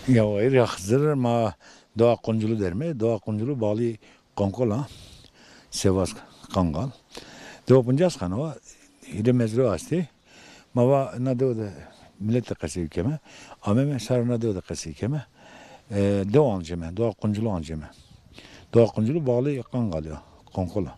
Ya o ya Hızır ma doğa kunculu der mi? Doğa kunculu bağlı konkola Sivas Kangal. Doğa puncas kan o hide mezru asti. Mava nadı da millet kası keme. Ameme sar nadı da kası keme. Doğa anceme, doğa kunculu anceme. Doğa kunculu bağlı Kangal ya konkola.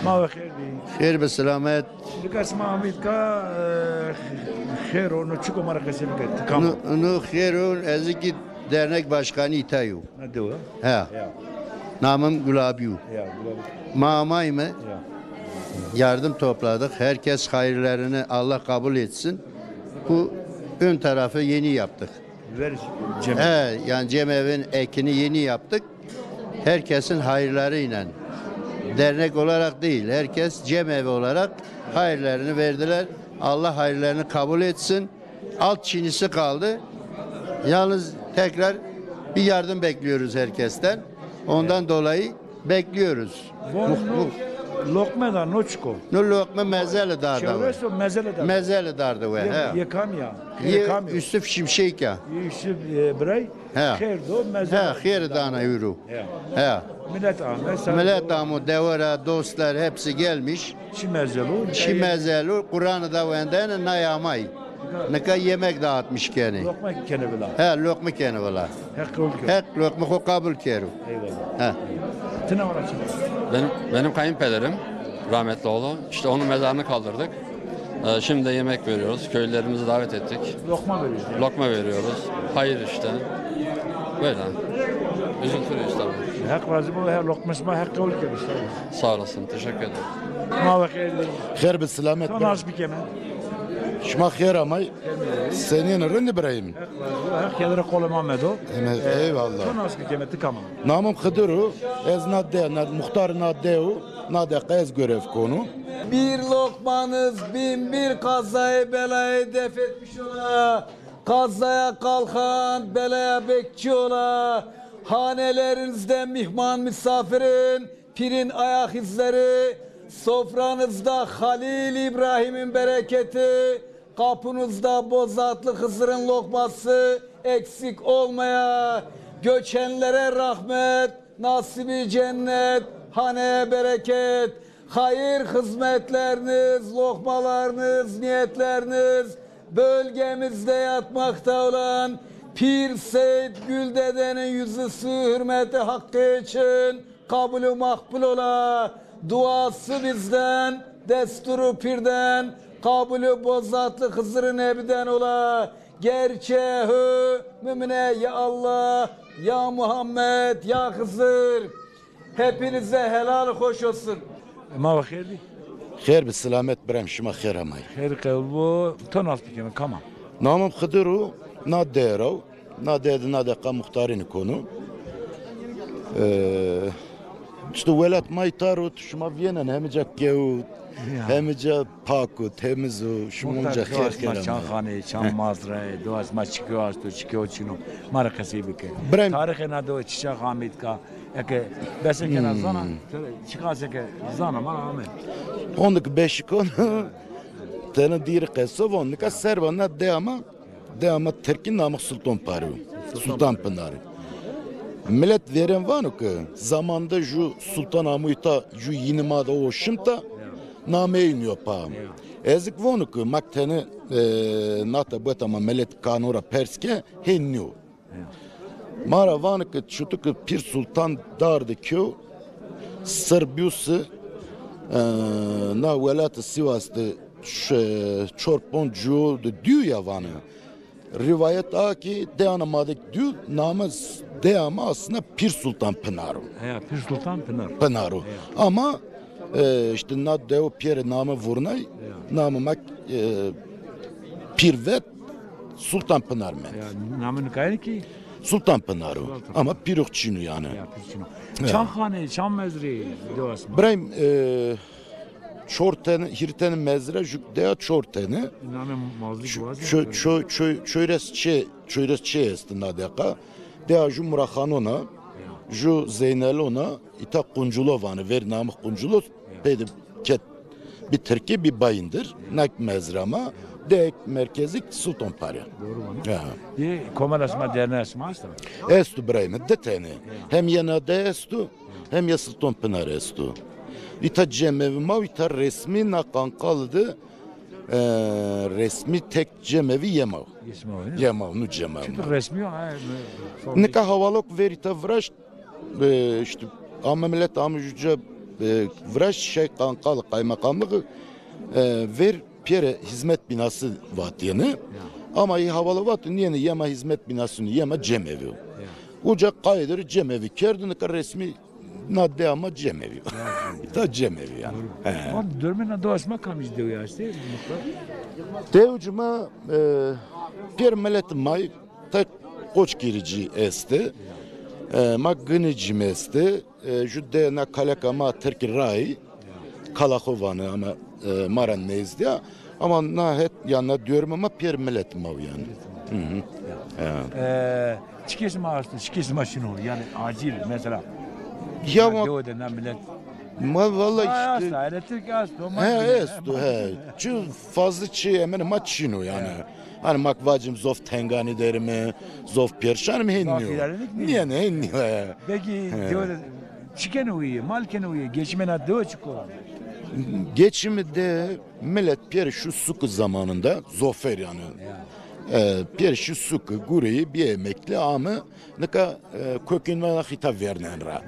ما بخير دي خير بالسلامات. لكاس ما عميد كا خير ونشكو مرة كسيم كت كم Nu خيرون eziki dernek başkanı İtayu. ندوا He. يا Namım Gulabiyu. يا Mamay mı? يا Yardım topladık. Herkes hayırlarını Allah kabul etsin. Bu ön tarafı yeni yaptık. ver cem He, yani cemevin ekini yeni yaptık. Herkesin hayırlarıyla. Dernek olarak değil. Herkes cemevi olarak hayırlarını verdiler. Allah hayırlarını kabul etsin. Alt çinisi kaldı. Yalnız tekrar bir yardım bekliyoruz herkesten. Ondan dolayı bekliyoruz. lokma da noçko Nu lokma mezeli dardı. çevreso mezele da Mezeli dardı ve. He. yekam ya yekam ya Yusuf Şimşek ya. Yusuf Bray He. خير do mezele He, hayır dana yürü. Ya. He. millet ahmet Millet damı, devara, dostlar hepsi gelmiş. çi mezelu Şimezelu, Kur'an'ı da venden nayamay. Nika yemek dağıtmış kendi. lokma kenebila He, lokma kendi valla. hak ol ki Hek lokma ko kabul keru. eyvallah He. tına var açın Benim kayınpederim rahmetli oğlu. İşte onun mezarını kaldırdık. Şimdi de yemek veriyoruz. Köylülerimizi davet ettik. lokma veriyor Lokma veriyoruz. Hayır işte. Böyle. Üzüntülüyüz tabii. hak razı bu her lokması ma hak ol ki işte Sağ olasın. Teşekkür ederim. ma bakayım خير بالسلامة son az bir keme شما خير أمي سنين رن إبراهيم hak yadırı kolum Ahmet o eyvallah son az bir keme tıkama نامم خدرو از ناده muhtar nadeu nade qez görev konu Bir lokmanız bin bir kazayı belayı def etmiş ola. Kazaya kalkan belaya bekçi ola. Hanelerinizde mihman misafirin, pirin ayak izleri, sofranızda Halil İbrahim'in bereketi, kapınızda Bozatlı Hızır'ın lokması eksik olmaya, göçenlere rahmet, nasibi cennet, haneye bereket, hayır hizmetleriniz, lokmalarınız, niyetleriniz bölgemizde yatmakta olan Pir Seyit Güldede'nin yüzüsü hürmeti hakkı için kabulü makbul ola. Duası bizden, desturu pirden, kabulü Bozatlı Hızır-ı Nebi'den ola. Gerçeği mümine ya Allah, ya Muhammed, ya Hızır. Hepinize helal hoş olsun. ma bakayım خير بالسلامة إبراهيم شما خير أمي خير قول bu son az bir keme kama نامم خدرو nade رو nade qa muhtarin konu işte velat maytarut şuma vienen hemice gevut hemice pakut hemizu şumunca Muhtar خير doğas كلام khane çam mazre doğas ma çıkıyor to çıkıyor çino mara kasibi ke Brem- tarihine do çiçek Hamid ka eke beseke zana çıkase ke zana ma Ahmet onduk beşikon tane dir qesov onduk servana deama Türk'ün namık Sultan Paru Sultan Pınarı millet veren var ki zamanda ju Sultan Amuyta ju yinimada o şımta name iniyor pa. Ezik vonuk makteni nata betama melet kanora perske hennu. Mara vanık çutuk Pir Sultan dardı ki Sırbiusu na velat Sivas'ta çorponcu diyor ya vanı. Rivayet a ki deyanamadık diyor namaz deyama aslında Pir Sultan Pınarı. Pir Sultan Pınar. Pınarı. Ama işte na deo piyere namı vurnay namı mak Pirvet Sultan Pınar men. Namını kayın ki? Sultan Pınarı. Ama Pirukçinu yani. Çankhane, Çanmezri diyorsun. Brahim çorten hirten mezre jükdeya çorteni. Namı mazlık var. Çöyres esti nadeka. Deya ju Murakhanona, ju Zeynelona, ita Kunculovanı ver namı Kunculov. Peyde ket bir Türkiye bir bayındır. Nak mezrama. Dek merkezik Sultan Parya. Doğru mu? Komalasma dernesma aslında. Estu Brahim deteni. Hem yanada estu hem ya Sultan Pınar estu. İta cemevi mav ita resmi nakankalıdı. Resmi tek cemevi yemav. Yemav nu cemev. Çünkü resmi ha. Nika havalok verita vraş işte ammelet amücüce vraş şey kankalı kaymakamlığı ver Piyere hizmet binası vatyanı ama havalı vatı niye yema hizmet binasını yema cemevi. Uca kaydır cemevi kerdini resmi nadde ama cemevi. Ta cemevi yani. On dörmena doğasma kamış diyor ya işte. Devcuma Piyer melet may ta koç girici esti. Ma gınicim esti. Jüdde na kalakama Türk ray kalakovanı ama maran nezdiya ama na het yanına diyorum ama Piyer melet mav yani. Çıkesma aslında çıkesma şunu yani acil mesela. Ya ama millet. ma valla işte. Asla elektrik asla. Estu he. Çünkü fazla şey hemen maçino yani. Hani makvacım zof tengani derimi, zof perşan mı henniyor? Niye ne henniyor? Peki diyor çıken uyuyor, malken uyuyor, geçmene diyor çıkıyor. Geçimi de millet Piyer şu suku zamanında zofer yani. Piyer şu suku gureyi bir emekli amı nika kökünme hitap vernen ra.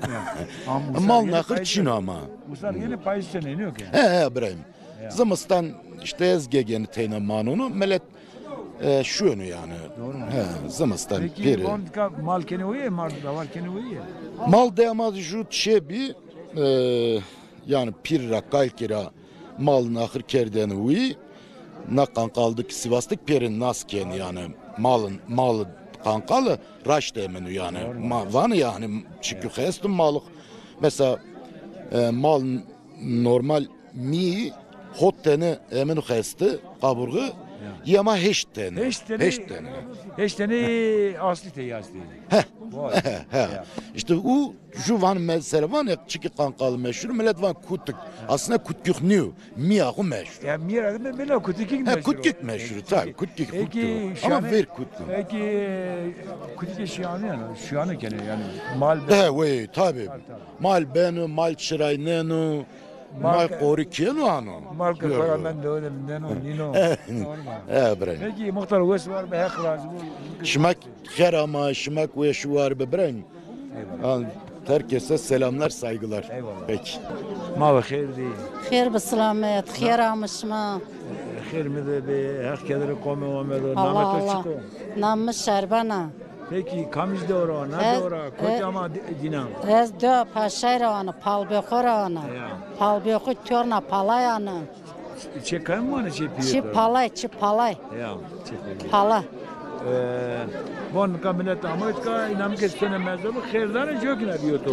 Mal nakır Çin ama. Musar yine payı seneniyor ki. He İbrahim. Zamastan işte ezgegeni teyne manunu millet şu yönü yani. Doğru mu? Zamastan Peki Piyer'i. on malkeni uyuyor, mal davarkeni uyuyor. Mal deyamaz şu çebi yani pirra kalkira mal nakır kerdeni uy nakan kaldı ki Sivas'tık pirin nasken yani malı kankalı raş demeni yani vanı yani çünkü kestim malık mesela mal normal mi hot tane eminu kesti kaburgu yama heş tane Heş tane asli teyasli. İşte o şu van mesela van ya çıkı kankalı meşhur millet van kutuk aslında kutkuk new miyahu meşhur. Ya mira mı böyle kutikik meşhur. Kutkuk meşhur tabii kutkuk Peki ama ver kutkuk. Peki kutikik şiyanı yani şiyanı gene yani mal. Ve tabii mal benu mal çıraynu mal korikenu ano. Mal karamen de öyle neno nino. Bre. Peki muhtar wes var be haklas bu. Şımak kerama şımak ve şu var be bren. Herkese selamlar saygılar. Eyvallah. Peki. Ma hayır değil. خير بالسلامات خير عمشما Hayır mı de be herkese kome olmadı. الله Namet الله çıkıyor. نام شربنا Peki kamış da ora, ne de ora, kocama dinan. از دو پشیرانه پال بخورانه پال بخور تورنا پالایانه Çekayım mı ne çekiyor? چی پالای چی پالای Ya, çekiyor. پالا Bon kaminet Amerika inam kestene mezunu khairdan jokna diyor to.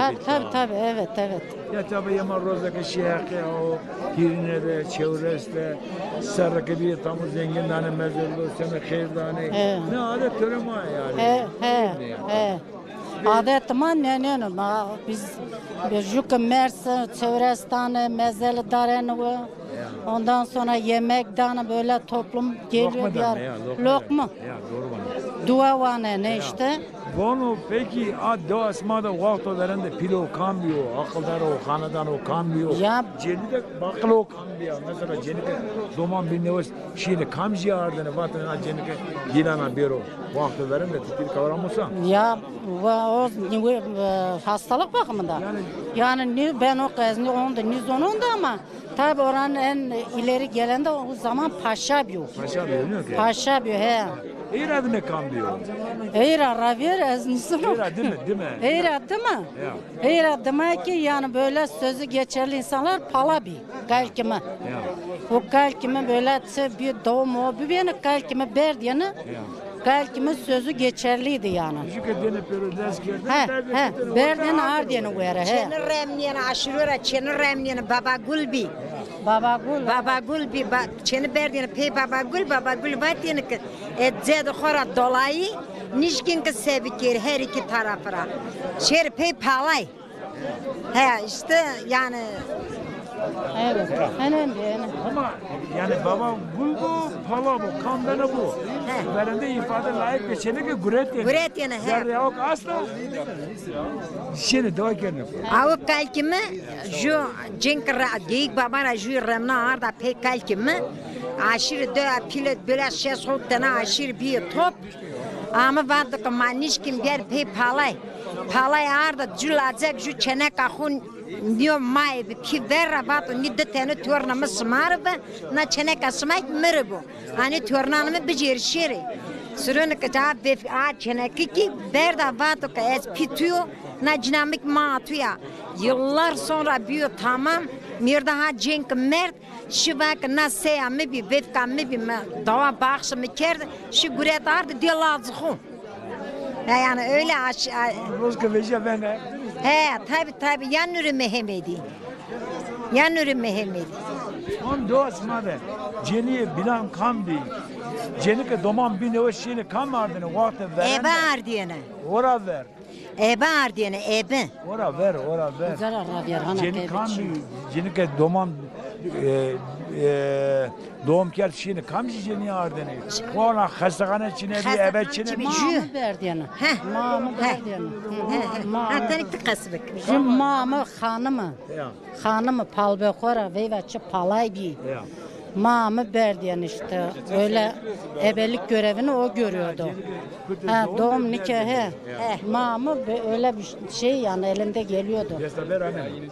tabi evet evet Ya tabi yama rozaki şehke o hirine de çevreste sarıkı bir tam zengindan mezunu sene khairdan ne adet törema yani. he adet man ne ma biz juk Mersin çevrestane mezeli daren ve ondan sonra yemekten böyle toplum geliyor Lokma bir da lokma ya doğru bana. dua vane ne işte Bunu peki do asmada vakto verende pilo cambio, akıldar o, kanadan o cambio. Ya. Cenide bakıl o cambio. Mesela cenide doman bir nevas şimdi kamji ardını vatana cenide gilana biro. Vakto verende tutil kavramosa. Ya o hastalık bakımında. Yani ben o kez onun da ama tabi oranın en ileri gelen de o zaman Paşa Biyo. Paşa biliyor ki. Paşa Biyo he. İradı ne cambio? Eira ravier ez nisunu. İradı değil mi? Eira değil mi? Eira demek ki yani böyle sözü geçerli insanlar palabi. Kalkime. O kalkime böyle bir doğum o bir beni kalkime berdiyeni. Kalkime sözü geçerliydi yani. He, berden ardiyeni göre he. Çeni remniyeni aşırıra, çeni remniyeni Baba Gulbi. Baba Gulbi, çeni berdiyeni pey Baba Gul vatiyeni ki edzede khora dolayı nişkin ki sebikir her iki tarafına. Şer pey palay. He işte yani. Evet, önemli. Ama yani baba bu pala bu kandana bu. Verende ifade layık geçene ki Guret yani he. Zerre yok asla. Şimdi doğa kendine. Avu kalkimi ju cinkra geyik babana ju remna arda pek kalkimi aşırı de pilot böyle şes hottana aşırı bir top ama vardı ki manişkim ger pek palay arda julacak ju çene kahun diyor may ki verra batı ni de tane törnamı smarbe na çene kasmak merbu hani törnamı becerişiri sürün ki cevap ve çene ki verda batı ki es pituyor na dinamik matuya yıllar sonra büyüyor tamam mir daha cenk mert şivak na seyami bir vefkami bir dava bağışımı kerdi şu guret ardı dilazı yani öyle Rozka veja ben he tabi yanürü Mehmedi. On dost made. Ceni bilan kambi. Ceni ke doman bin o şeyini kam ardını vakti ver. Ebe ardiyene. Ora ver. Ebe ardiyene ebe. Ora ver. Güzel ravier hana Ceni kambi. Ceni ke doman doğum ker şeyini kamji ceni ardını. Ona hastahane içine bir ebe içine. Mamı berdiyeni. Mamı berdiyeni. Ha tanik kasbık. Şimdi mamı hanımı palbekora veyvaçı palay bir. Mamı berdiyeni işte öyle ebelik görevini o görüyordu. Ha doğum nikahı. Mamı öyle bir şey yani elinde geliyordu.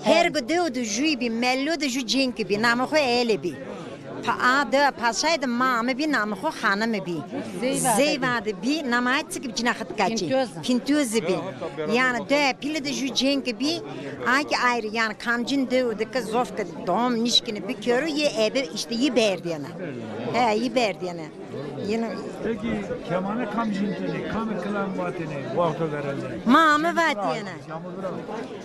Her güdüydü jüy bir mellodu jü cenk bir namı ko ele bir. Adı pasaydı mamı bir namı ko hanımı bir. Zeyvadı bir namaytı gibi cinahat kaçı. Pintöze bir. Yani de pili de jü cenk bir. Aki ayrı yani kamcın dövdü ki zofka doğum nişkini bir körü ye ebe işte yi berdiyene. He yi berdiyene. Peki kemane kamjinteni, kam kılan vatene, vakti verende. Mamı vatene.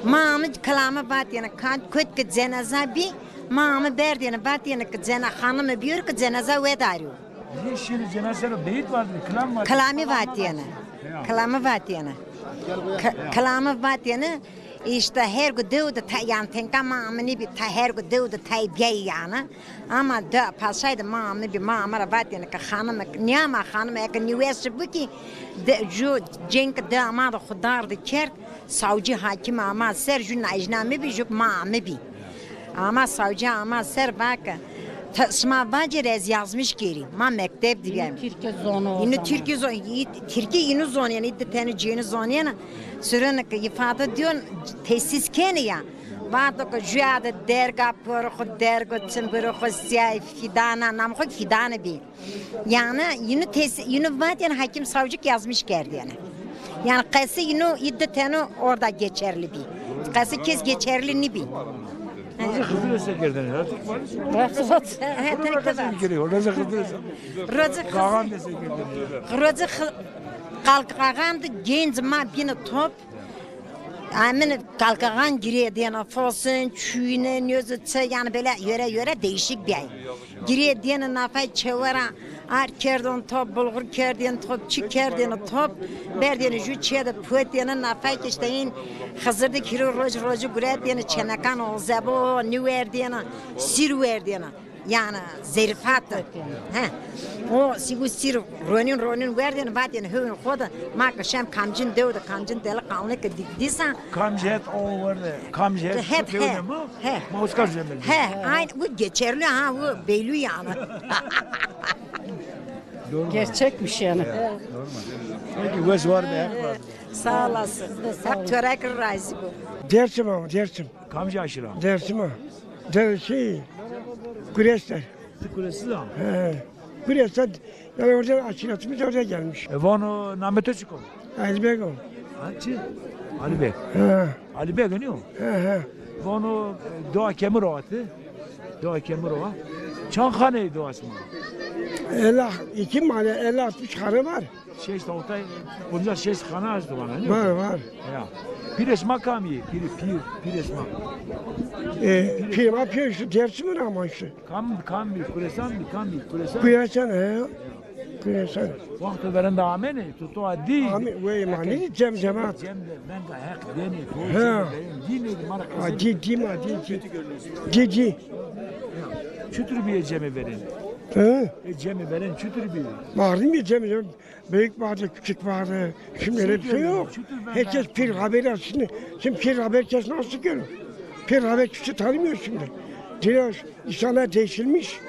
Mamı kılamı vatene. Kut ki cenaza bir. Mamı berdiyene vatene ki cena hanımı bir ki cenaza vedarıyor. Ne şimdi cenazede beyit vardı, kılan vardı. Kılamı vatene. Kılamı vatene. İşte her gün dövdü yani tenka mamı ne bir her gün dövdü taybiyay yani ama da pasaydı mamı bir mamı rabat yani ki hanımı niyama hanımı ki nüvesi bu ki ju cenk damadı xudardı kert savcı hakim ama ser ju najnami bir ju mamı bir ama savcı ama ser bak Tasma bence rez yazmış geri. Ma mektep diyeyim. Türkiye zonu. Yine Türkiye zonu. Türkiye yine zonu yani de tane ceni zonu yani. Sürün ki ifade diyor tesis Kenya. Vardı ki jüade derga pırık derga çımbırık siyah fidana namı fidana bir. Yani yine tesis yine var yani hakim savcık yazmış geldi yani. Yani kası yine iddet tane orada geçerli bir. Kası kez geçerli ne bir. Orada kızı sekerden ya. Rozı kalkagan da genç ma bine top. Amin kalkagan giriyor diye fason çüğüne nözü yani böyle yöre değişik bir ay. Giriyor diye nafay çevara kerden top bulgur kerden top çıkerden top berden ju çede put diye nafay işte in hazırda kiro roz gure diye çenakan o zabo new diye sir diye yani zerifatı. He. O sigu sir ronin verden vadin hün khoda ma kaşam kamcın devde kamcın deli kanlı ki dikdiysa. Kamjet over the kamjet. He. Moskov zemel. He. Aynı bu geçerli ha bu beylu yani. Gerçekmiş yani. Peki göz var mı? Sağ olasın. Hep törek razı bu. Dersim ama dersim. Kamcı aşıra. Dersim ama. Şey, güreşler. Kulesi de. Güreşler, yani orada aşiretimiz oraya gelmiş. Vano namete çıkıyor. Aizbek o. Açı. Ali Bey. He, Ali Bey görüyor musun? he. Vano doğa kemir oğatı. Doğa kemir oğa. Çankane doğası mı? 2 mahalle 50-60 karı var. Şey işte ortaya bunca şey kana azdı bana. Ne Var var. Ya. Pires makam iyi. Pires makam. Firma pir şu dersim ama işte. Kam bir kuresan. Güreşen he. Güreşen. Vakti verende ameni tutu adi. Ami ve imani cem cemaat. Cemde ben de hak deni. He. Dini mara kızı. Ciddi mi ciddi. Çütür bir cemi verin. He. Cemi verin çütür bir. Vardı mı cem? Büyük vardı, küçük vardı. Şimdi öyle bir şey yok. Herkes pir haberi şimdi. Şimdi pir haber kes nasıl görür? Pir haber küçük tanımıyor şimdi. Diyor, insanlar değişilmiş.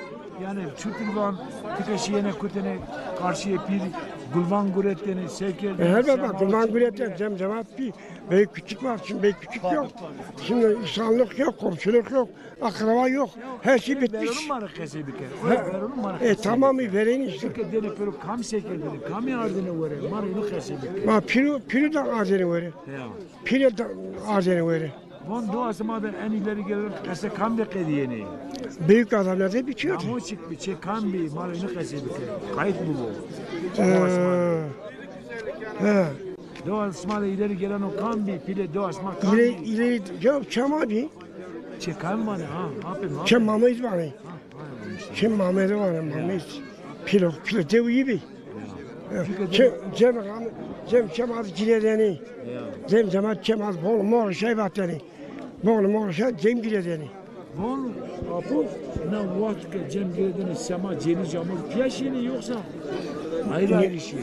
Yani çütürvan tükeşiyene kutene karşıya bir gulvan guretlerini sevk eden. Elbette bak, Kurban Gület'ten cemaat bir büyük küçük var. Şimdi büyük küçük yok. Şimdi insanlık yok, komşuluk yok, akraba yok. Her şey bitmiş. Veronun marakası bir kere. Veronun marakası. Tamamı verin işte. Çünkü dene pero kam sekerleri, kam yardını vere, marını kası bir kere. Bak piri de ağzını verir. Ya. Piri de ağzını verir. Von doğası maden en ileri gelen kase kam de kediyeni. Büyük adamlar da bitiyor. Amu çık bir çek kam bir marını kası bir kere. Kayıt bu bu. He. Doğası maden ileri gelen o kam bir pile doğası maden kam bir. İleri yok çam abi. Çek kam var ha. Apem ha. Çam Mehmet var. Çam Mehmet var Mehmet. Pilo dev gibi. Cem cemaat ciledeni. Cemaat cemaat bol mor şey battani. Bol mor şey cem ciledeni. Von apu ne vakti cem girdiniz sema celi camur piyaşini yoksa ayrı şey.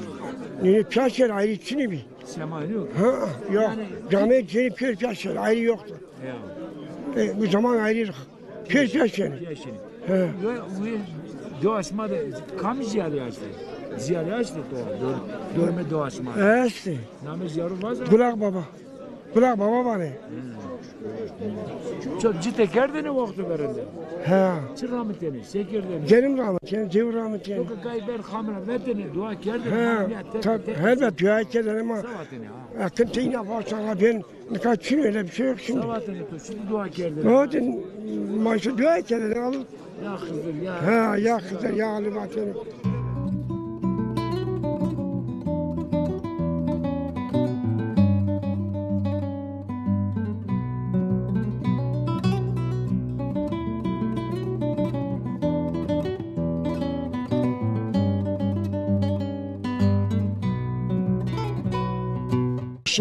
Ne piyaşer ayrı içini bir. Sema yok. Ha yok. Cami celi piyaşer ayrı yoktu. Ya. Bu zaman ayrı piyaşer. Piyaşini. He. Ve doğasma da kam ziyade açtı. Ziyade açtı doğa. Dörme doğasma. Evet. Namı ziyarı var mı? Kulak baba. Kulak baba var ne? Çok ciddi kerdeni vakti verende. He. Çık rahmetini, sekerdeni. Canım rahmet, yani cev rahmet yani. Çok gayber hamra verdeni, dua kerdeni. He. Tabii elbet dua ederim ama Savatini ha. akın teyin yaparsan ben ne kadar için öyle bir şey yok şimdi. Savatini to, şimdi dua kerdeni. O yüzden maaşı dua ederim alır. Ya kızır ya. Ha ya kızlar ya alimatını.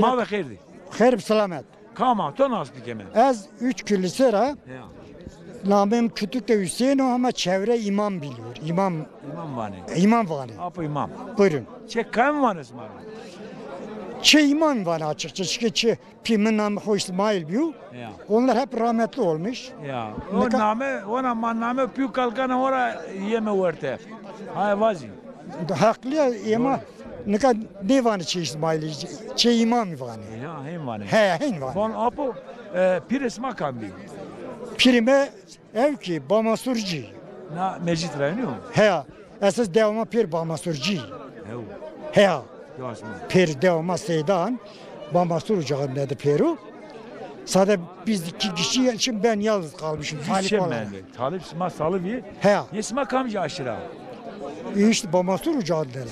Ma ve khairdi. Xeyr selamet. Kama, to nasıl kemer? Az 3 kilo sonra Ya. namım kütük de Hüseyin ama çevre imam biliyor. İmam vani. imam var. Apo imam. Buyurun. Çek kam vani ismail. İmam var açıkçası. Pimin namı Hoş İsmail biliyor. Ya. Onlar hep rahmetli olmuş. Ya. O name, ona man name più kalkana ora yeme verte. Hay vazi. Haklı ama ne kadar ne var İsmail? İmam var. Ya hem vani. He var. Von apo pires makam bi. Pirime ev ki Bamasurci. Na mecit rayonu. He. Esas devamı pir Bamasurci. Ev. He. Yasma. Pir devamı Seydan. Bamasur ocağındadır Peru. Sadece biz 2 kişi için ben yalnız kalmışım. Talip olarak. Talip sma salıvi. He. Yesma kamcı aşıra. İşte Bamasur ocağındadır.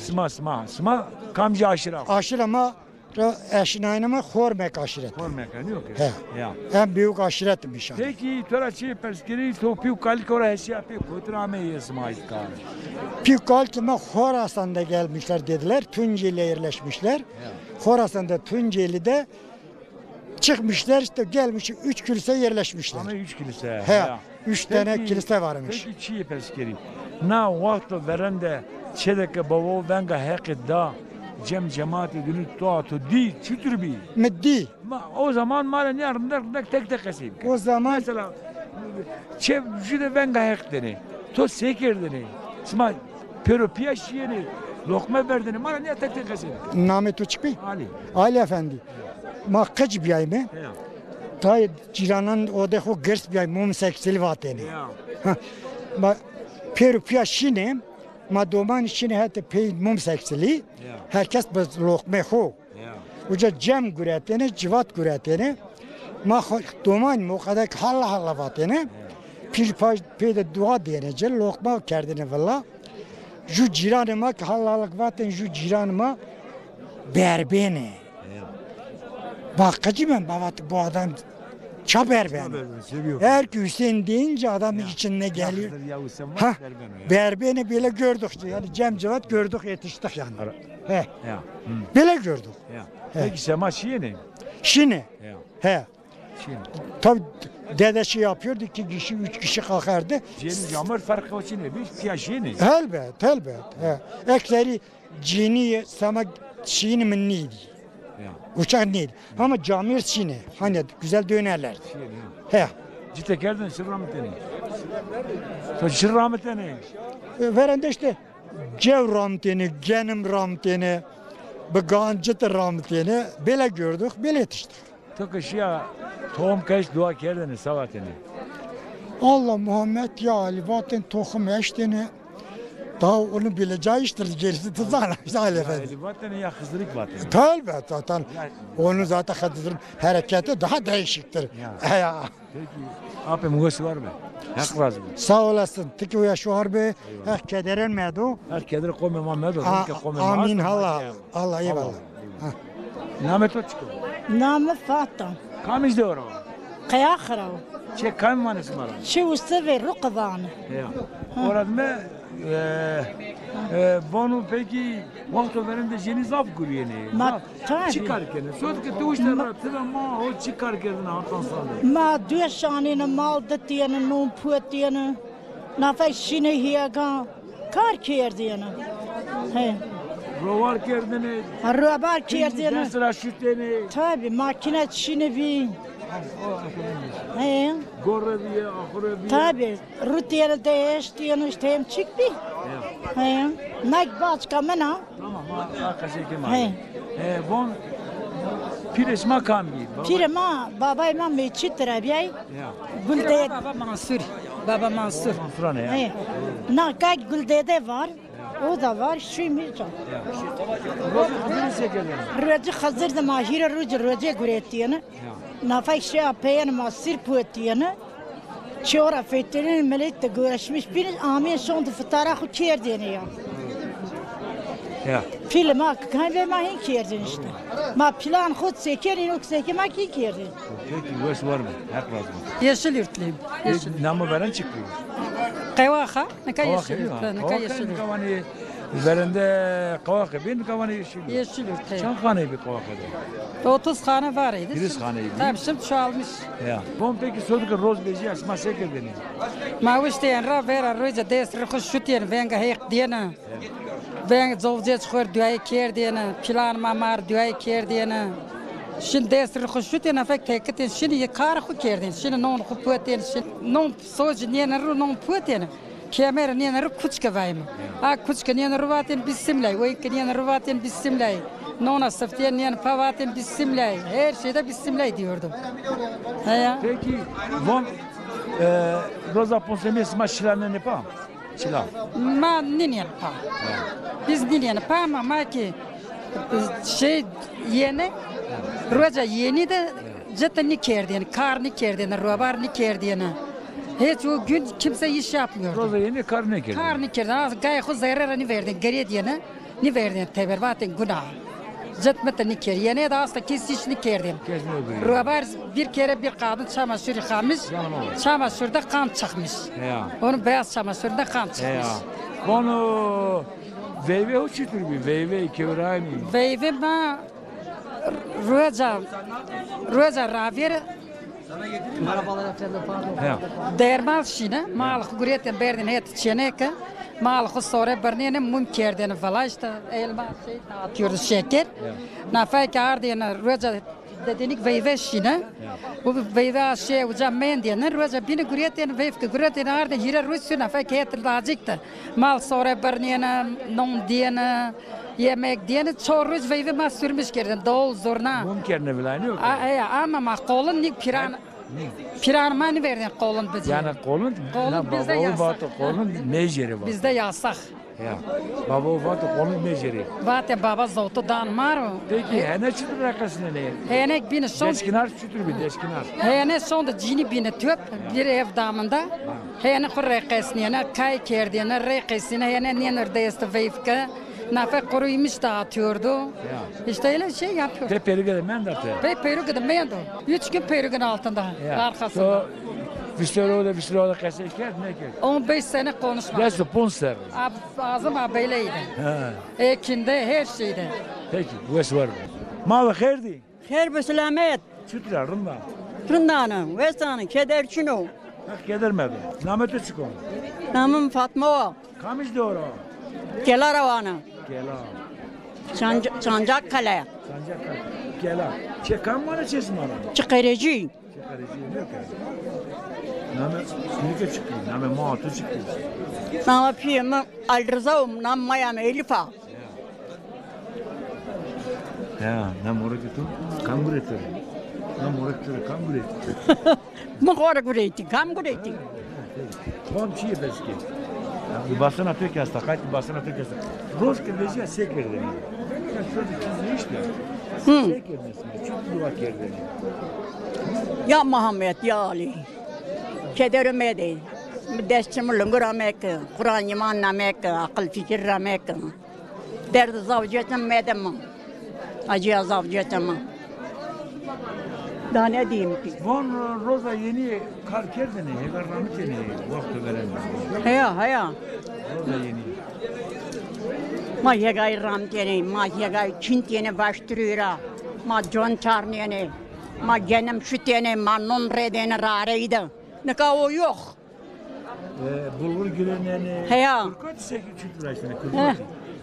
Sma kamcı aşıra. Aşırama eşinayınıma hormek aşiret. Hormek yok. He. Ya. En büyük aşiretmiş yani. Peki tora çi perskiri to più kalkora hesiya pe kotrame yesma itka. Pükaltıma Horasan'da gelmişler dediler. Tunceli'ye yerleşmişler. Horasan'da Tunceli'de Çıkmışlar işte gelmiş 3 kilise yerleşmişler. Ama 3 kilise. He. 3 tane kilise varmış. Peki çiğ peskeri. Na vakti verende çedeke bavo venga hekidda cemaati dünü tuatu di çütür bi. Meddi. O zaman malen yarın tek keseyim. O zaman Mesela şurada venga hekdeni. To sekerdeni. Sma pero piyaşiyeni. Lokma verdeni. Malen ya tek keseyim. Namet Uçbi. Ali. Ali Efendi. Ma kaç bir ay mı? Ya. Ta ciranan o de ho gers bir ay mum seksili vateni. Ya. Ma peru piyaşine ma doman içine hatta pey mum seksili. Herkes biz lokma ho. Ya. Uca cem güretene, civat güretene. Ma doman o kadar halla vatene. Pir peyde dua diyene lokma kerdine valla. Ju ciranıma hallalık vaten ju ciranıma berbene. Bakıcı ben bu adam çaber ben. Her ki Hüseyin deyince adam içine geliyor. Ha, berbeni bile gördük. Yani Cem Cevat gördük yetiştik yani. He. Ya. Bile gördük. Ya. Peki sema şiye Şimdi. Ya. He. Şimdi. Tabi dedesi yapıyordu 2 kişi 3 kişi kalkardı. Cenin camır farkı o çine bir piyaşiyeni. Elbet. He. Ekseri cini sama şiini min neydi? Ya. Uçak neydi? Ama camir şiini. Hani güzel dönerlerdi. He. Ciddi kerdin şirrameteni. To şirrameteni. Verende işte cev ramteni, genim ramteni, bagancıt ramteni böyle gördük, böyle yetiştik. To kışya tohum kaç dua kerdin savateni. Allah Muhammed ya Ali vaten tohum eşteni daha onu bileceği iştir gerisi tuzağına işte Ali Efendi. Vateni ya hızırık vateni. Elbet zaten onun zaten Hıdır'ın hareketi daha değişiktir. Ya. Peki abi muğası var mı? Hak razı mı? Sağ olasın. Tiki uya şu harbi kederen medu. Her kedere kome Muhammed olsun ki kome Amin Allah eyvallah. Namet o çıkıyor. Namı Fatım. Kamis de ora. Kıyakırav. Çe kam manası var. Şu usta ve rukavanı. Ya. Orada mı? Bunu peki vakti verende jeni zaf görüyeni. Tabii. Çıkarken. Söz ki tu işte rahatsız ama o çıkarken artan sandı. Ma duyşanine mal diyene num put diyene. Nafay şine hiyaga. Kar kiyer diyene. He. Rovar kerdini. Rovar kiyer diyene. Mesela şüteni. Tabii makine şine bir. He. Gorre diye, ahire diye. Tabii. Rutiyene değiş diyene işte hem çık bir. He. Nak başka mena. Tamam. Arkası kemal. He. Bon pires makam bir. Pire ma baba imam me çitre biyay. Ya. Gülde Baba Mansur. Baba Mansur. Frane ya. he. Na kay güldede var. O da var. Şu mircan. Rozu sekerler. Röce hazır da mahire röce güretiyene. Na fay şey apeyen masir puetiyene. Çora fettenin melek de görüşmüş. Bir amin sondu fıtara ku kerdiyene ya. Ya. Film hak kahve mahin kerdin işte. Ma plan khud seker inok seker ma ki kerdin. Peki göz var mı? Hak razı mı? Yeşil yurtluyum. Namı veren çıkıyor. Kayvaha. Ne kadar yeşil yurtluyum. Ne kadar yeşil yurtluyum. Kavani verende kavakı bin kavani yeşil. Yeşil yurtluyum. Çan khane bir kavakı. 30 hane var idi. 30 haneydi. Tabii şimdi çoğalmış. Ya. Bon peki sorduk roz beji asma sekerdini. Ma wisten ra vera roja des rkhus shutien venga hek diena. Ben zovjet khor duay ker diena. Plan mamar duay ker diena. Şimdi des rkhus shutien afek teketin şimdi yakar khu kerdin. Şimdi non khu pueten şimdi non soj niena ru non pueten. Kemer niena ru kuchka vayma. A kuchka niena ru vaten bismillah. Oy niena ru vaten bismillah. Nona saftiyen niena pavaten bismillah. Her şeyde bismillah diyordum. Ya. Peki bon roza ponsemes maçlarına ne pa? Çila. Ma ninen pa. Biz ninen pa ma ki şey yeni roja yeni de zaten ne kerdin, kar ne kerdin, robar ne kerdin. Hiç o gün kimse iş yapmıyor. Roza yeni kar ne kerdin? Kar ne kerdin. Gay khu zarar ne verdin, geriye diyene ne verdin, tebervaten günah. Zıtmete ne kerdin, yeni de asla kesiş ne kerdin. Robar bir kere bir kadın çamaşır yıkamış, çamaşırda kan çıkmış. Onun beyaz çamaşırda kan çıkmış. Bunu veyve uçutur bir, veyve kevraymi. Veyve ma Roza raver dermal şine mal gureten berden het çeneke mal sonra bernene mum kerden falan işte elma şey atıyoruz şeker. Nafak ardına roza dedik veyve şine bu veyve şey uca mendene roza bini gureten veyve gureten ardına hira rusu nafak het lazikta mal sonra bernene non diene yemek diyene çoruz veyve mas sürmüş kerden dol zorna. Mum kerne bile aynı yok. Ama ma kolun nik piran mani verdin kolun bize. Yani kolun bizde yasak. Kolun meceri var. Bizde yasak. Ya. Baba ufatı kolun meceri. Vate baba zotu danmaro. Peki hene çıtır rakasını ne? Henek bini son. Deskinar çıtır bir deskinar. Hene son da cini bini töp bir ev damında. Hene kurrekesini hene kay kerdine rekesini hene neredeyse veyfke. Nafak kuruymuş dağıtıyordu. İşte öyle şey yapıyor. Te perugada men da te. Perugada men da. 3 gün perugun altında. Arkasında. Vistroda kese ker ne ker? 15 sene konuşmadım. Nasıl ponser? Ağzım abeyleydi. Ekinde her şeyde. Peki bu es var. Mal khairdi. Khair bu selamet. Çıtır rında. Rındana vesanı keder çino. Hak kedermedi. Namete çıkon. Namım Fatma. Kamış doğru. Kela ravana. Kela. Çancak kale. Sancak kela. Çekan bana çesmana. Çıkarıcı. Çıkarıcı ne kadar? Name sürüke çıktı. Name muhatı çıktı. Nama piyemi aldırzaum nam mayam elifa. Ya, nam orası tu kanguretör. Nam orası kanguretör. Mıkora gureti, kam gureti. Kom çiğ beski. Basın atıyor ki hasta, kaç basın atıyor ki hasta. Roş kırdıcıya sek verdi. Ya şöyle çizdi işte. Sek vermesin. Çok duvar verdi. Ya Muhammed ya Ali. Kederime değil. Destimi lungur amek, Kur'an iman amek, akıl fikir amek. Derdi zavcetim medem. Acıya zavcetim. Daha ne diyeyim ki? Von Roza yeni kar kerdene, hegar rahmetine vakti veremez. Haya. Roza yeni. Ma yegay ramtene, ma yegay çintene baştırıyor. Ma John Charnene, ma genem şütene, ma non redene rareydi. Ne ka o yok. Bulgur gülenene. Heya. Kurkat seki çütüraştene, kurkat.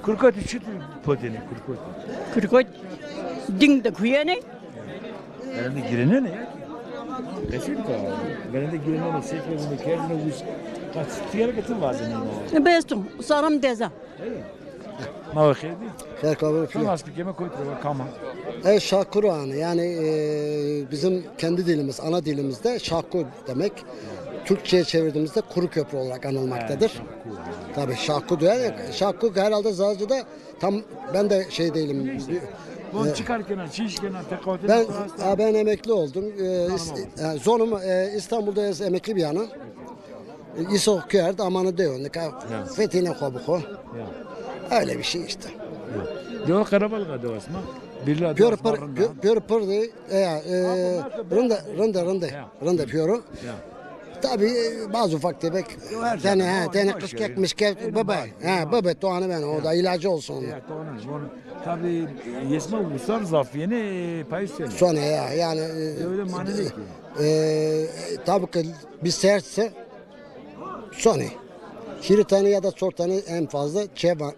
Kurkat çütü potene, kurkat. Kurkat. Ding de kuyene. Berende girene ne ya? Kesin ka. Berende girene ne seklerinde kendine uç. Kaç tiyere getir vazını. Ne bestum, saram deza. Ma khirdi. Khair kabul Şu nasıl kime koydu kama. Şah Kur'an'ı yani bizim kendi dilimiz, ana dilimizde Şahkur demek. Türkçe'ye çevirdiğimizde kuru köprü olarak anılmaktadır. Tabii Şahkur diyor. Şahkur herhalde Zazcı'da tam ben de şey değilim. Bunu çıkarken, çişken, tekavüte. Ben emekli oldum. Zonum İstanbul'da emekli bir yanı. İsa okuyordu amanı diyor. Fethine kobuko. Öyle bir şey işte. Diyor Karabalga diyorsun mu? Pür de rında piyoro. Tabii bazı ufak tefek tane kıskek miskek baba doğanı ben o da ilacı olsun onun. Tabii yesme uluslar zafiyene paylaşıyor. Sonra yani öyle manevi ki. Tabii ki bir sertse sonra Şiritani ya da sortani en fazla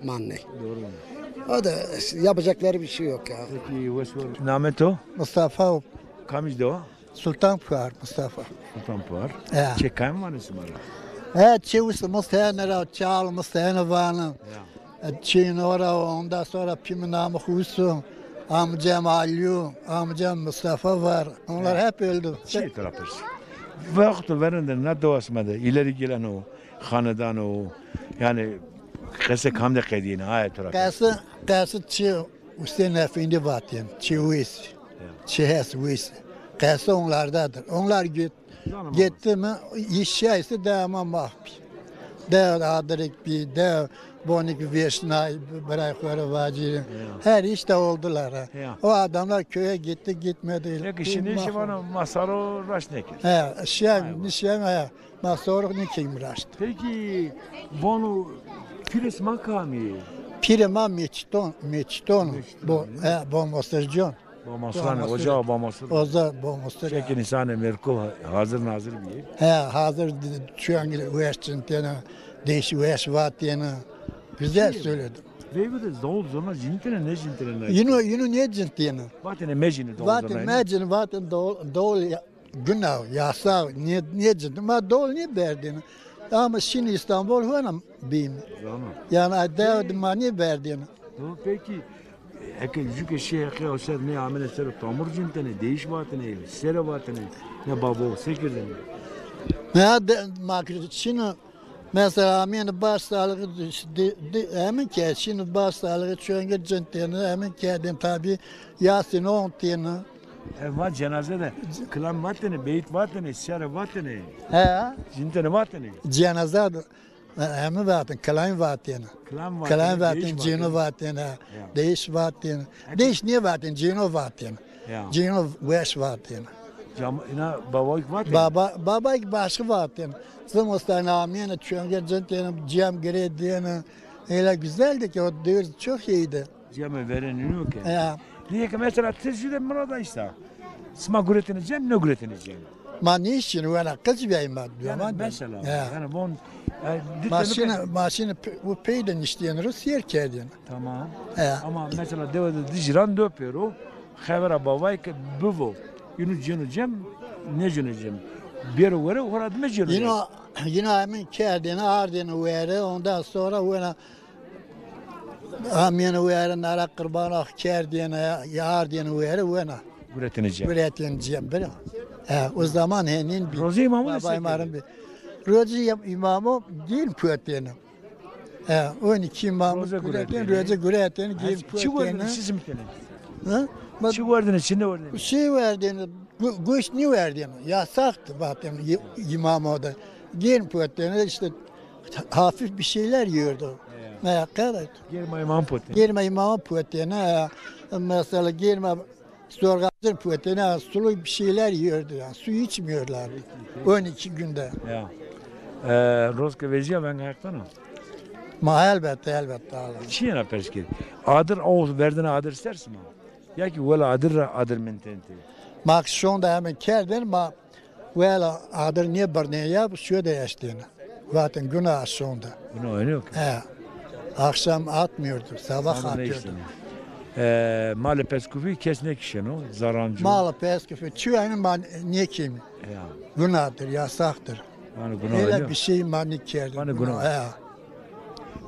manne. Doğru. O da yapacakları bir şey yok ya. Peki Nameto? Mustafa. Kamış'da o? Sultan Puar Mustafa. Sultan Puar. Ja. Çekan var isim var. Evet, çevisi Mustafa'nın çal Mustafa'nın. Çin ora ondan sonra Piminamı Husu, amcam Aliyu, amcam Mustafa var. Onlar hep öldü. Şey tarafız. Vakti verende ne doğasmadı. İleri gelen o, hanedan o. Yani kese kamde kedine ayet tarafı. Kası çi Hüseyin Efendi batın. Çi uis. Çi hes uis. Kası onlardadır. Onlar gitti mi işyaysa devamı mahpi. Dev adırık bir dev bonik vişnay bırakları vaciri. Her işte oldular. O adamlar köye gitti gitmedi. Peki şimdi işi bana masaro raşnekir. Nişem masaro nikim raşt. Peki bunu Pires makami. Pirema meçton bu mostajjon. Bamaslan, ocağı bamaslan. Ocağı bamaslan. Çekin insanı Merkul hazır nazır bir yer. He, hazır şu an üniversitede değişik üniversitede güzel söyledim. Ve bu da zor zor cintene ne cintene? Yine ne cintene? Vatene mecini zor zor. Vatene mecini vatene doğal günah yasak ne cintene? Ma doğal ne verdiğini. Ama şimdi İstanbul hana bim. Yani devlet mani verdiğini. Peki Eke çünkü şey eke o ser ne amele ser tamur cintene değiş vatene sere vatene ne babo sekirden. Ne de makro şimdi mesela amin baş sağlığı hemen ki şimdi baş sağlığı çünkü cintene hemen ki tabi Yasin on tane. Va cenazede kılan vatene beyt vatene sere vatene. He. Cintene vatene. Cenaze hemen vatene kılan vatene. Kılan vatene cino vatene. Değiş vatene. Değiş niye vatene cino vatene. Cino veş vatene. Ina babayk vatene. Babayk başka vatene. Zamastan amine çünkü cintene cam girediğine öyle güzeldi ki o diyor çok iyiydi. Cam verenin yok ki. Ya. Diye ki mesela tezcide burada işte. Sma guretineceğim, ne guretineceğim? Ma niçin öyle kız beyim ben diyor. Yani mesela. Yani bon Maşını bu peyden işleyen Rus yer kedin. Tamam. Ama mesela devede dijiran döpüyor. Xevera babay ki buvo. Yunu cem ne cem. Bir vere orada mı cem? Yine hemen kedin ardını vere ondan sonra ona Amin vere nara kurbanı kedine yardını vere ona. Üretineceğim böyle. O zaman henin bir. Rozi imamı da sekiyor. Rozi imamı değil püeteni. 12 imamı püeteni, Rozi güreteni değil püeteni. Çi vardın sizin mitene? Çi vardın içinde vardın? Şey verdin, güç ne verdin? Yasaktı zaten imamı da. Değil püeteni işte hafif bir şeyler yiyordu. Ne kadar? Girme imam püeteni. Girme imamı püeteni. Mesela girme Sorgatır püetene sulu bir şeyler yiyordu yani. Su içmiyorlar 12 günde. Ya. Roska vereceğim ben ayaktan o. Ma elbette. Çiğne perşkir. Adır o verdiğine adır istersin mi? Ya ki vela adır mentente. Mak şunda hemen kerden ma vela adır niye barneye yap şöyle yaştığını. Zaten günah şunda. Günah öyle yok. Akşam atmıyorduk, sabah atıyorduk. Male peskufi kesnek işen o zarancı. Male peskufi çüğünün man ne kim? Günahtır, yasaktır. Yani günah öyle bir şey manik kerdi. Yani günah.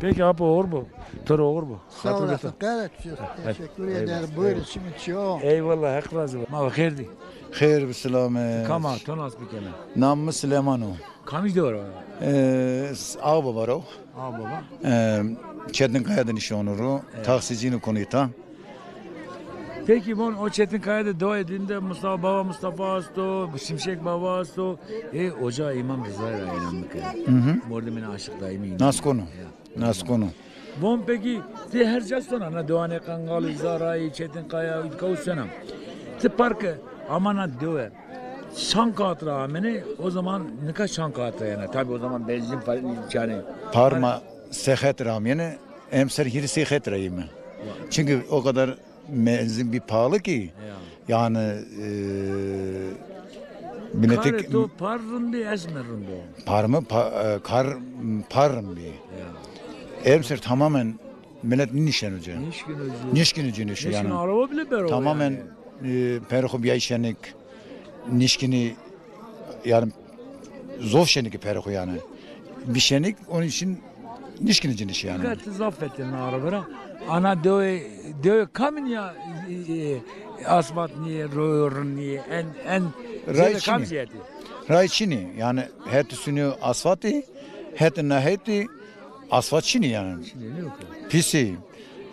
Peki abi olur bu. Tır olur bu. Sağ olasın. Teşekkür ederim. Buyurun şimdi çoğun. Eyvallah hak razı. Ma xeyirdi. Xeyr bislame. Kama tonas bikene. Namı Süleymanov. Kamış da var. Ağa baba ro. Ağa baba. Çetinkaya'dan iş onuru. Taksicini konuyta. Peki bon o Çetinkaya'da dua edinde Mustafa Baba Mustafa Asto, Şimşek Baba Asto, Hoca İmam Rıza'ya inandık. Orada beni aşık daimi. Nas konu. Bon peki te her castona na duane kangalı Zaray Çetinkaya Kavuşsanam. Te parkı amana döver. Şankatra amene o zaman ne kadar şankatra yani tabi o zaman benzin yani. Parma sehet ramyene emser hiri sehet rayımı. Çünkü o kadar benzin bir pahalı ki yani binetik parrın bir esmerın bu. Parmı parrın bir. Emser tamamen millet nişan hoca. Nişkin hoca yani. Araba bile bero. Tamamen perhub yaşanik nişkini yani zor şenik perhub yani. Bir şenik onun için nişkin hoca yani. Dikkat zaffettin arabara. Ana döve kamin ya asfalt niye röğürün niye en rayçini yani hepsini asfaltı hepsini naheti asfalt çini yani pisi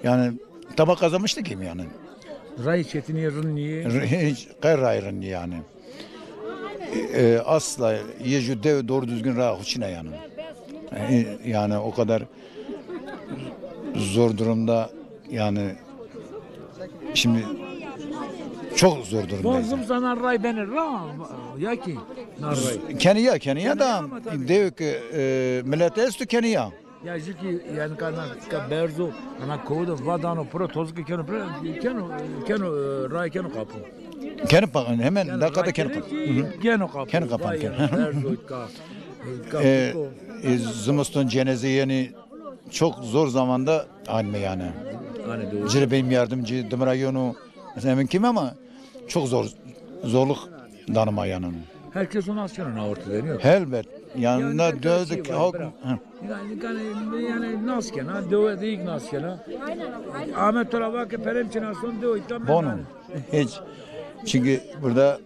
yani tabak kazanmıştı kim yani ray çetini rın niye hiç gayrı yani asla yecüde doğru düzgün rah içine yani o kadar zor durumda yani şimdi çok zor durumdayız. Bozum sana ray beni ya ki Kenya da diyor ki millet estu Kenya Ya çünkü yani kana berzo ana kodu vadano pro tozki keno ray keno kapı. Kendi bakın hemen dakikada kendi kapı. Keno kapı. Kendi kapı. Berzo Zımıston cenaze yani çok zor zamanda anme yani. Cire benim yardımcı Dımrayonu hemen kim ama çok zorluk danıma yani. Herkes onu askere orta deniyor. Elbet. Yanında dövdük. Yani naskena, dövdük naskena. Ahmet Torava ki peremçina son dövdük. Bonum. Hiç. Çünkü burada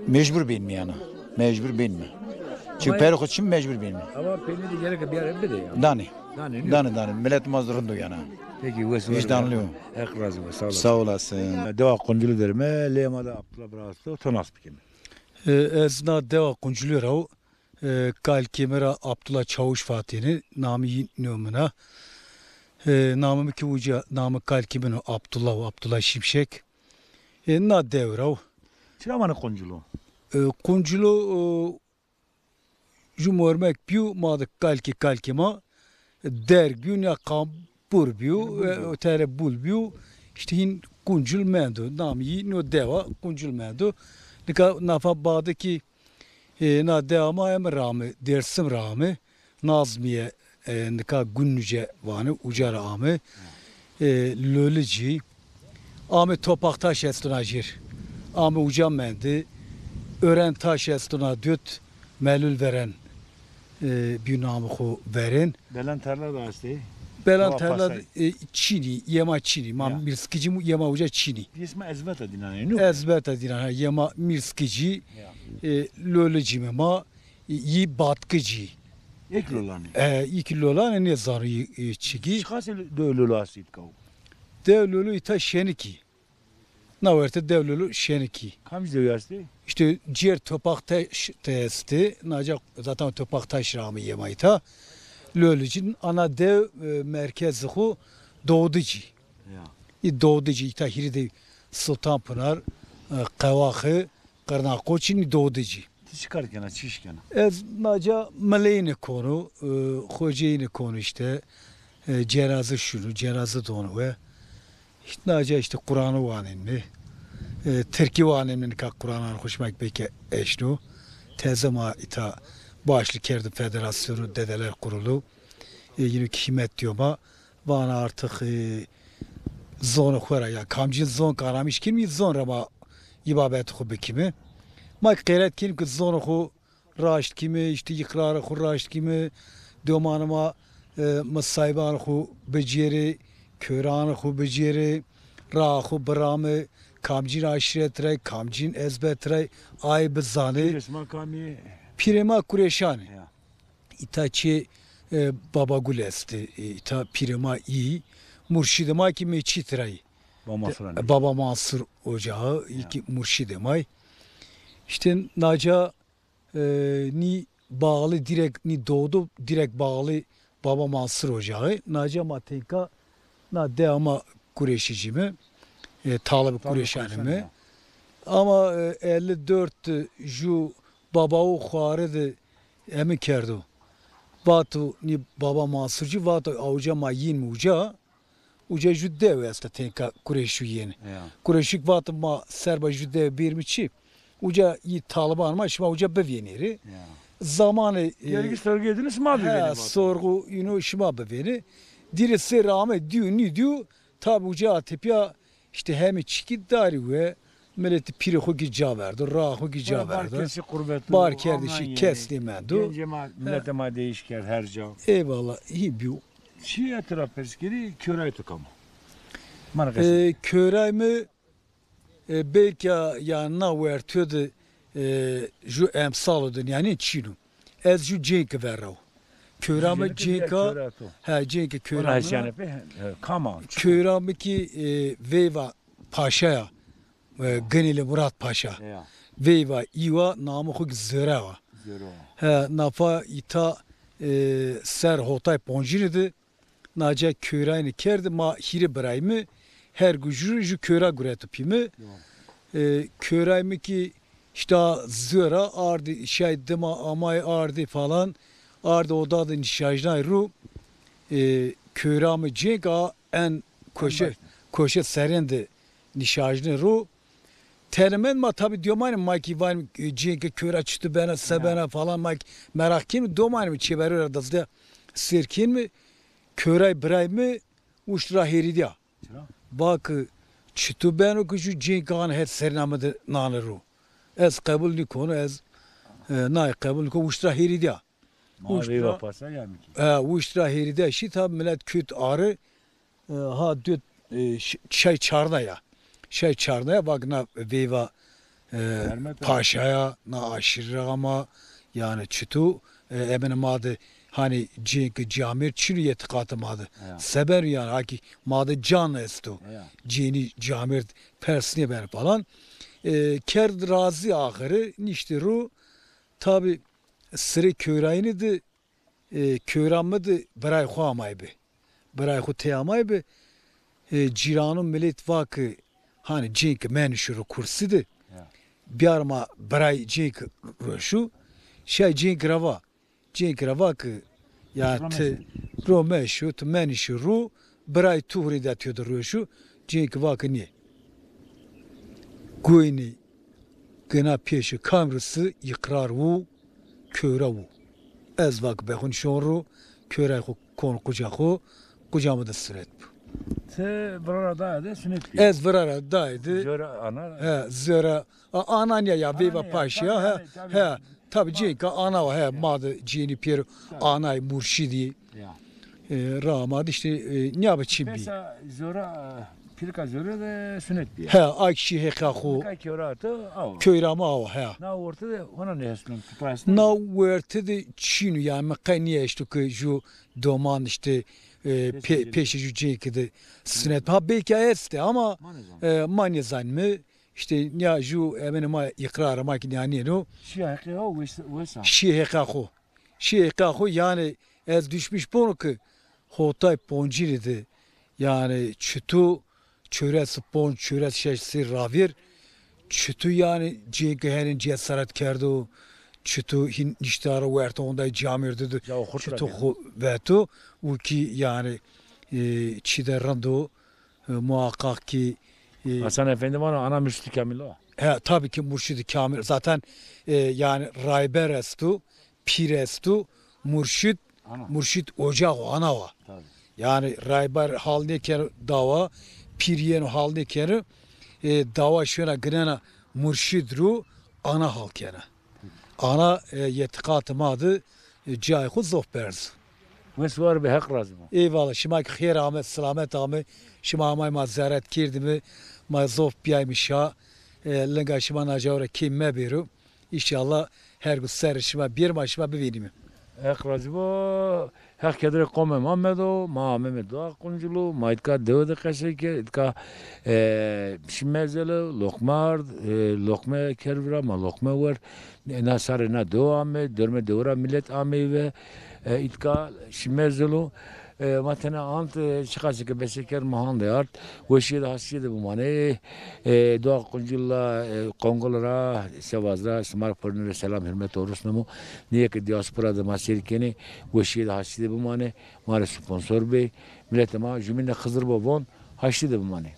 mecbur benim yani. Mecbur benim. Çünkü peruk için mecbur benim. Ama beni de gerek bir yere de ya. Dani. Millet mazlurundu yani. Peki vicdanlıyım. Ek razı sağ olasın. Sağ olasın. Deva konculu derime, Leyma da Abdullah Bras'ta tonas bikim. Ez deva konculu kal kemera Abdullah Çavuş Fatih'ini nami numuna. Namı ki uca namı kal kemino Abdullah Şimşek. Na devrav. Çıramanı konculu. Konculu Cumhurmek piu madık kalkima dergün ya kampur piu ötere bul piu işte hin kuncul mendo nami no deva kuncul mendo nika nafa bağdı ki na devama hem rami dersim rami nazmiye nika günlüce vanı ucara ame lölüci ame topaktaş estunajir ame ucam mendi öğren taş estuna düt melül veren bir namı ko verin. Belen terler de hastayı. Belen terler Çini, yema Çini. Ma mirskici yema uca Çini. İsmi ezbeta dinanı. Ezbeta dinanı. Yema mirskici, löleci ma yi batkıcı. İki lolan ne zarı çiki. Çıkası dövlülü asit kav. Dövlülü ita şeniki. Naverte devlülü şeniki. Kaç dövü hastayı? İşte ciğer topak testi, nacak zaten topak taş rağmı yemayta. Lölücün ana dev merkezi hu doğuducu. Doğuducu ita hiride Sultanpınar, Kavakı, Karnakoç'un doğuducu. Çıkarken çişken. Ez naca meleğini konu, hocayını konu işte cenaze şunu, cenaze donu ve işte naca işte Kur'an'ı vaninli. Türkiye vaneminin Kur'an'ın hoşuma gitmeye eşnu. Tezema ita başlı kerdi federasyonu dedeler kurulu. Yine hikmet diyorma. Bana artık zonu kura ya. Kamcı zon karamış kimi zon rama ibabet kubi kimi. Ma kıyret kim ki zonu ku raşt kimi işte ikrarı ku raşt kimi. Dömanıma masayban ku beceri, köranı ku beceri, rahu bramı. Kamcin aşiretre, kamcin ezbetre, ay bizane. Pirema kureşani. İtaçi baba gulesti. İta pirema iyi. Murşidema ki meçitrey. Baba Mansur ocağı iki murşidemay. İşte naca ni bağlı direkt ni doğdu direkt bağlı Baba Mansur ocağı. Naca matenka na deama kureşicimi. Talip Kureşan'ımı. Ama 54 ju babağı xuarıdı emin kerdu. Vatu ni baba Mansurcu vatu avuca mayin muca. Uca jüdde vesta tenka Kureşu yeni. Kureşik vatu ma serba jüdde birmiçi. Uca yi Taliban ma şima uca beveneri. Zamanı gergi sorgu ediniz mi abi? Sorgu yine şima beveni. Dirisi rağme diyor ni diyor. Tabi uca atipya İşte hem çiki dari ve milleti piri hugi caverdi, rah hugi caverdi. Barkersi kurbetu. Barkerdişi keslimendu. Gence millete ma değişker her can. Eyvallah, iyi bir. Şi etrafeskeri köray tukama. Körayımı belki ya naver tüdü ju emsaludun yani çinu. Ez ju cenk verrav. Körayımı cenka, ha cenk körayımı. Körayımı ki Veyva Paşa'ya, Ganili Murat Paşa. Veyva İva namı huk zırava. Ha nafa ita ser hotay ponjiridi. Naca körayını kerdi ma hiri birayımı her gücü ju köra güretipimi. Körayımı ki işte zıra ardı şey dema amay ardı falan. arda oda nişajnay ru köramı cenga en koşe serinde nişajnay ru Termen ma tabi diyormayım maki var cenga köra çıktı bana sebena falan maki merak kim domayım çeviriyor da sirkin mi köray bray mı uştra heridia bak çıktı ben o şu cengan her sernamada nanıru ez kabul ni konu ez nay kabul ko uştra heridia uştra heridia şi tabi millet küt ağrı ha düt çay çarnaya şey çarnaya bak na veva paşaya na aşırı ama yani çıtu eminim adı hani cenk camir çürüyet katmadı seber yani haki madı can estu cini camir persine ben falan kerd razı ahırı niştiru tabi sıra körayını da köramıdı bıray xuamaybe bıray xu teyamaybe ciranın millet vakı hani cenk menşuru kursidi bir arma bıray cenk roşu şey cenk rava ki ya te romeşu te menşuru bıray tuhri da tüydu roşu cenk vakı ne Goyni gına peşi kamrısı ikrar vu köre vu ez vak behun şonru köre kon kucamı da süret bu Te burada sünnet. Ez vrara daydı. Zöra ana. He zöra ananya ya viva paşa he tabi cenka ana he madı cini pier anay murşidi. Ramad işte ne yapayım bi. Mesela zöra pilka zöra da sünnet diye. He akşi hekahu. Köyrama av he. Na ortada ona ne heslum tupayız. Na ortada çinu ya mekaniye işte ki ju doman işte peşi cenki sünnet. Ha belki este ama manizan mı işte ya ju eminim ikrar makine yani no. Şihekahu yani ez düşmüş bunu ki hotay ponciridi yani çütü çöresi pon çöresi şeysi ravir çütü yani cenki herin cesaret kerdu çütü hin niştara verdi onda camirdi çütü vetu u ki yani çide randu muhakkak ki Hasan Efendi bana ana mürşid kamil o. He tabii ki mürşid kamil zaten yani rayber estu pir estu mürşid ocağı ana var. Yani rayber haline kere dava piriyen haline kere dava şuna gına mürşid ru ana halk yani. Ana yetikatım adı cayhu zohberz. Vesvar be hak razı mı? Eyvallah. Şimaki xeyr ahmet, selamet ahmet. Şimamay ma ziyaret kirdimi. Ma zof biyaymış ha. Lenga şima nacavra kimme biru. İnşallah her gün serişime bir maşıma bevinimi. Hak razı bu. Hak kedre kome Muhammedo, ma Mehmedo akunculu, ma itka devde kaşeke, itka şimmezeli, lokmar, lokme kervira, ma lokme var. Nasare na do ame, dörme devra millet ame ve itka şimmezeli. Matena ant çıkacak beşeker mahande art. Veşiyde hasiyede bu mane. Doğa kuncilla Kongolara, Sevazra, Smar Pırnır'a selam hürmet olursun mu? Niye ki diasporada masirkeni veşiyde hasiyede bu mane. Mare sponsor bey. Milletime cümle Hızır babon hasiyede bu mane.